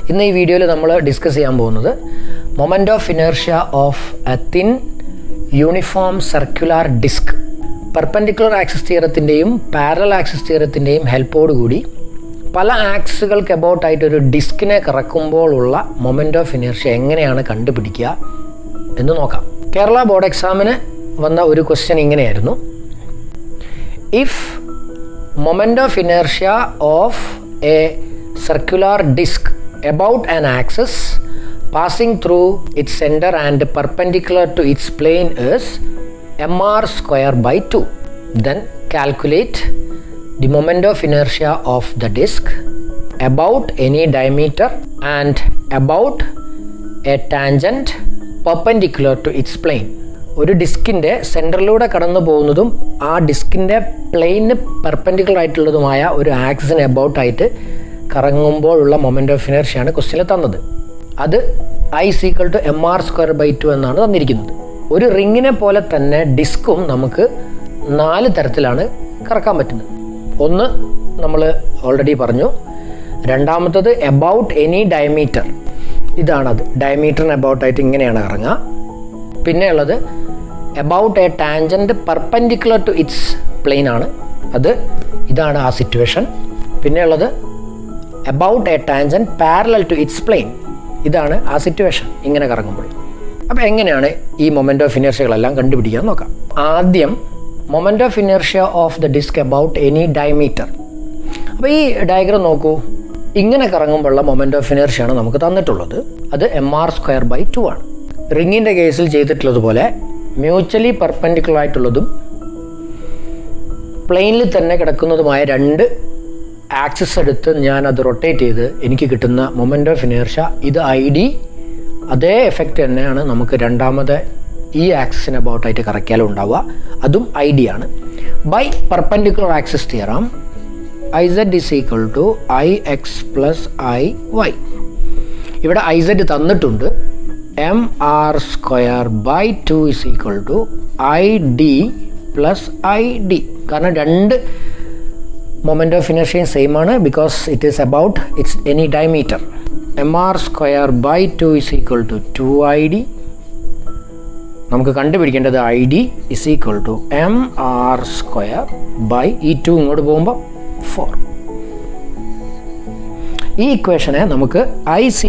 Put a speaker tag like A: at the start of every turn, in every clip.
A: ഇന്ന് ഈ വീഡിയോയിൽ നമ്മൾ ഡിസ്കസ് ചെയ്യാൻ പോകുന്നത് moment of inertia of a thin uniform circular disc. Perpendicular axis തിയറത്തിൻ്റെയും പാരലൽ ആക്സിസ് തിയറത്തിൻ്റെയും ഹെൽപ്പോടുകൂടി പല ആക്സിസുകൾക്ക് എബൌട്ടായിട്ട് ഒരു ഡിസ്കിനെ കറക്കുമ്പോഴുള്ള മൊമെൻ്റ് ഓഫ് ഇനേർഷ്യ എങ്ങനെയാണ് കണ്ടുപിടിക്കുക എന്ന് നോക്കാം. കേരള ബോർഡ് എക്സാമിന് വന്ന ഒരു ക്വസ്റ്റ്യൻ ഇങ്ങനെയായിരുന്നു: if moment of inertia of A circular disk about an axis passing through its center and perpendicular to its plane is mr square by 2. Then calculate the moment of inertia of the disk about any diameter and about a tangent perpendicular to its plane. ഒരു ഡിസ്കിൻ്റെ സെൻറ്ററിലൂടെ കടന്നു പോകുന്നതും ആ ഡിസ്കിൻ്റെ പ്ലെയിന് perpendicular ആയിട്ടുള്ളതുമായ ഒരു ആക്സിസിന് എബൌട്ടായിട്ട് കറങ്ങുമ്പോഴുള്ള moment of ഇനേർഷ്യയാണ് ക്വസ്റ്റ്യനിൽ തന്നത്. അത് I=mr²/2 എന്നാണ് തന്നിരിക്കുന്നത്. ഒരു റിങ്ങിനെ പോലെ തന്നെ ഡിസ്കും നമുക്ക് 4 തരത്തിലാണ് കറക്കാൻ പറ്റുന്നത്. ഒന്ന് നമ്മൾ ഓൾറെഡി പറഞ്ഞു. രണ്ടാമത്തത് എബൌട്ട് എനി ഡയമീറ്റർ, ഇതാണത്. ഡയമീറ്ററിന് എബൌട്ടായിട്ട് ഇങ്ങനെയാണ് കറങ്ങുക. പിന്നെ ഉള്ളത് about a tangent perpendicular to its plane ആണ്, അത് ഇതാണ് ആ സിറ്റുവേഷൻ. പിന്നെ ഉള്ളത് about a tangent parallel to its plane, ഇതാണ് ആ സിറ്റുവേഷൻ ഇങ്ങനെ കറങ്ങുമ്പോൾ. അപ്പോൾ എങ്ങനെയാണ് ഈ മൊമെൻ്റ് ഓഫ് ഇനേർഷ്യകളെല്ലാം കണ്ടുപിടിക്കാൻ നോക്കാം. ആദ്യം moment of inertia of the disc about any diameter. അപ്പോൾ ഈ ഡയഗ്രം നോക്കൂ. ഇങ്ങനെ കറങ്ങുമ്പോഴുള്ള മൊമെൻ്റ് ഓഫ് ഇനേർഷ്യയാണ് നമുക്ക് തന്നിട്ടുള്ളത്. അത് mr²/2 ആണ്. റിങ്ങിൻ്റെ കേസിൽ ചെയ്തിട്ടുള്ളതുപോലെ മ്യൂച്വലി പെർപെൻഡിക്കുലർ ആയിട്ടുള്ളതും പ്ലെയിനിൽ തന്നെ കിടക്കുന്നതുമായ 2 ആക്സിസ് എടുത്ത് ഞാനത് റൊട്ടേറ്റ് ചെയ്ത് എനിക്ക് കിട്ടുന്ന മൊമെൻ്റ് ഓഫ് ഇനേർഷ്യ ഇത് ID. അതേ എഫക്റ്റ് തന്നെയാണ് നമുക്ക് രണ്ടാമത് ഈ ആക്സിസിന് അബൌട്ടായിട്ട് കറക്കിയാലും ഉണ്ടാവുക, അതും ID ആണ്. By perpendicular axis theorem IZ = IX + IY. ഇവിടെ IZ തന്നിട്ടുണ്ട്. mr²/2 = ID + ID. കാരണം 2 മൊമെൻ്റ് ഓഫ് ഇനേർഷ്യയും സെയിം ആണ്, because it is about it's any diameter. mr²/2 = 2ID. നമുക്ക് കണ്ടുപിടിക്കേണ്ടത് ID = mr² ഈ 2 ഇങ്ങോട്ട് പോകുമ്പോൾ 4. ഈ ഇക്വേഷനെ നമുക്ക് I =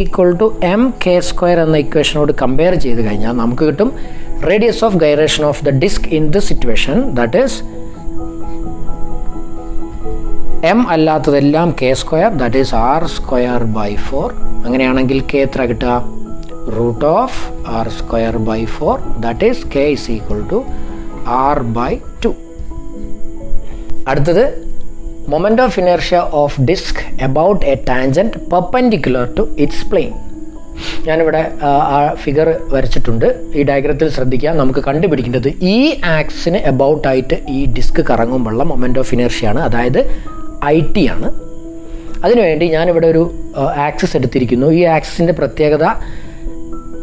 A: mk² എന്ന ഇക്വേഷനോട് കമ്പയർ ചെയ്ത് കഴിഞ്ഞാൽ നമുക്ക് കിട്ടും radius of gyration of the disc in this situation, that is m അല്ലാത്തതെല്ലാം k², ദാറ്റ് ഈസ് r²/4. അങ്ങനെയാണെങ്കിൽ k എത്ര കിട്ടുക? √r²/4, that is k = r/2. അടുത്തത് moment of inertia of disc about a tangent perpendicular to its plane. ഞാനിവിടെ ആ figure വരച്ചിട്ടുണ്ട്. ഈ ഡയഗ്രത്തിൽ ശ്രദ്ധിക്കുക. നമുക്ക് കണ്ടുപിടിക്കേണ്ടത് ഈ ആക്സിന് എബൌട്ടായിട്ട് ഈ ഡിസ്ക് കറങ്ങുമ്പോഴുള്ള മൊമെൻ്റ് ഓഫ് ഇനേർഷ്യയാണ്, അതായത് IT ആണ്. അതിനുവേണ്ടി ഞാനിവിടെ ഒരു ആക്സിസ് എടുത്തിരിക്കുന്നു. ഈ ആക്സിസിൻ്റെ പ്രത്യേകത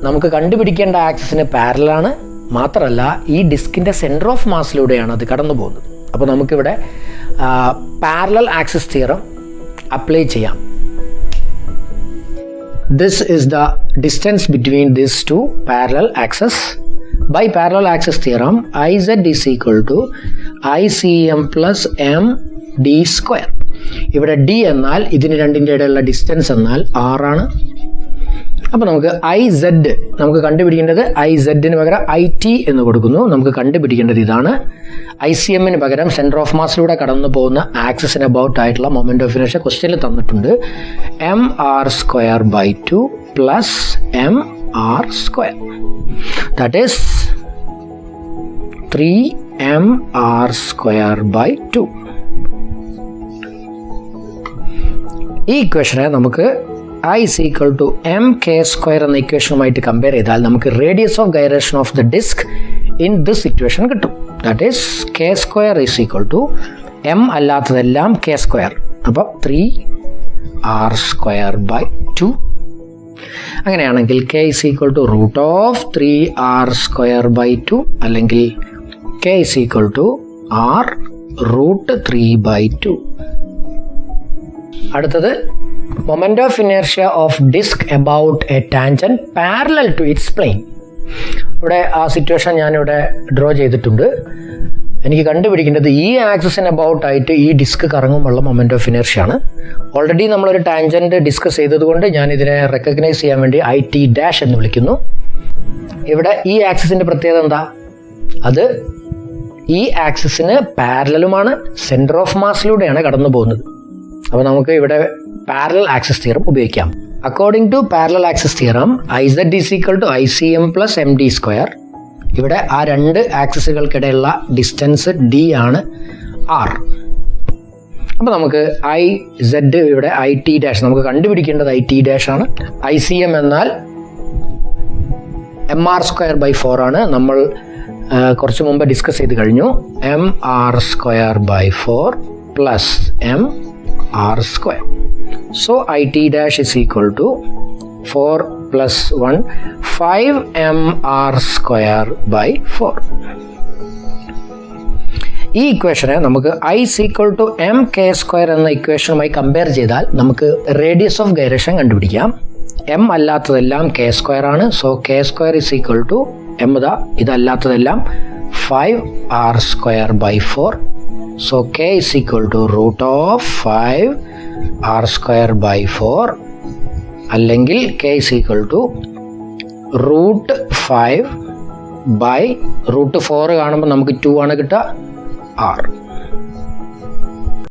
A: നമുക്ക് കണ്ടുപിടിക്കേണ്ട ആക്സിസിന് പാരലാണ്. മാത്രമല്ല ഈ ഡിസ്കിൻ്റെ സെൻറ്റർ ഓഫ് മാസിലൂടെയാണ് അത് കടന്നു പോകുന്നത്. അപ്പോൾ നമുക്കിവിടെ പാരലൽ ആക്സിസ് തിയറം അപ്ലൈ ചെയ്യാം. This is the distance between these 2 parallel axes. By parallel axis theorem, IZ = ICM + MD². ഇവിടെ D എന്നാൽ ഇതിന് രണ്ടിൻ്റെ ഇടയിലുള്ള ഡിസ്റ്റൻസ് എന്നാൽ R ആണ്. അപ്പോൾ നമുക്ക് IZ നമുക്ക് കണ്ടുപിടിക്കേണ്ടത് IZ-ന് പകരം IT എന്ന് കൊടുക്കുന്നു. നമുക്ക് കണ്ടുപിടിക്കേണ്ടത് ഇതാണ്. ICM-ന് പകരം സെൻറ്റർ ഓഫ് മാസിലൂടെ കടന്നു പോകുന്ന ആക്സിസിന് അബൌട്ട് ആയിട്ടുള്ള മൊമെൻ്റ് ഓഫ് ഇനേർഷ്യ ക്വസ്റ്റ്യനിൽ തന്നിട്ടുണ്ട്. mr²/2 + mr², that is 3mr²/2. ഈ ഇക്വേഷനെ നമുക്ക് I = mk² എന്ന ഇക്വേഷനുമായിട്ട് കമ്പയർ ചെയ്താൽ നമുക്ക് radius of gyration of the disc in this situation കിട്ടും. ദാറ്റ് ഈസ് k² = m അല്ലാത്തതെല്ലാം k². അപ്പോൾ 3r²/2. അങ്ങനെയാണെങ്കിൽ k = √3r²/2 അല്ലെങ്കിൽ k = r√3/2. അടുത്തത് moment of inertia of disc about a tangent parallel to its plane. ഇവിടെ ആ situation ഞാനിവിടെ draw ചെയ്തിട്ടുണ്ട്. എനിക്ക് കണ്ടുപിടിക്കേണ്ടത് ഈ ആക്സിസിന് അബൌട്ട് ആയിട്ട് ഈ ഡിസ്ക് കറങ്ങുമ്പോഴുള്ള മൊമെന്റ് ഓഫ് ഇനേർഷ്യ ആണ്. ഓൾറെഡി നമ്മളൊരു ടാൻജന്റ് ഡിസ്കസ് ചെയ്തതുകൊണ്ട് ഞാൻ ഇതിനെ റെക്കഗ്നൈസ് ചെയ്യാൻ വേണ്ടി IT' എന്ന് വിളിക്കുന്നു. ഇവിടെ ഈ ആക്സിസിന്റെ പ്രത്യേകത എന്താ? അത് ഈ ആക്സിസിന് പാരലലുമാണ്, സെന്റർ ഓഫ് മാസിലൂടെയാണ് കടന്നു പോകുന്നത്. അപ്പോൾ നമുക്ക് ഇവിടെ പാരലൽ ആക്സിസ് തിയറം ഉപയോഗിക്കാം. According to parallel axis theorem IZ = ICM + MD². ഇവിടെ ആ രണ്ട് ആക്സിസുകൾക്കിടയിലുള്ള ഡിസ്റ്റൻസ് D ആണ് R. അപ്പോൾ നമുക്ക് IZ ഇവിടെ IT' നമുക്ക് കണ്ടുപിടിക്കേണ്ടത് IT' ആണ്. ICM എന്നാൽ mr²/4 ആണ്. നമ്മൾ കുറച്ച് മുമ്പ് ഡിസ്കസ് ചെയ്ത് കഴിഞ്ഞു. mr²/4 + mr². So IT' = 4 + 1 5 mr²/4. ഈ ഇക്വേഷനെ നമുക്ക് I = mk² എന്ന ഇക്വേഷനുമായി കമ്പയർ ചെയ്താൽ നമുക്ക് റേഡിയസ് ഓഫ് ഗൈറേഷൻ കണ്ടുപിടിക്കാം. m അല്ലാത്തതെല്ലാം k² ആണ്. So k² = m ഇതല്ലാത്തതെല്ലാം 5r²/4. So k = √5r²/4 അല്ലെങ്കിൽ k = √5/√4 കാണുമ്പോൾ നമുക്ക് 2 ആണ് കിട്ടുക R.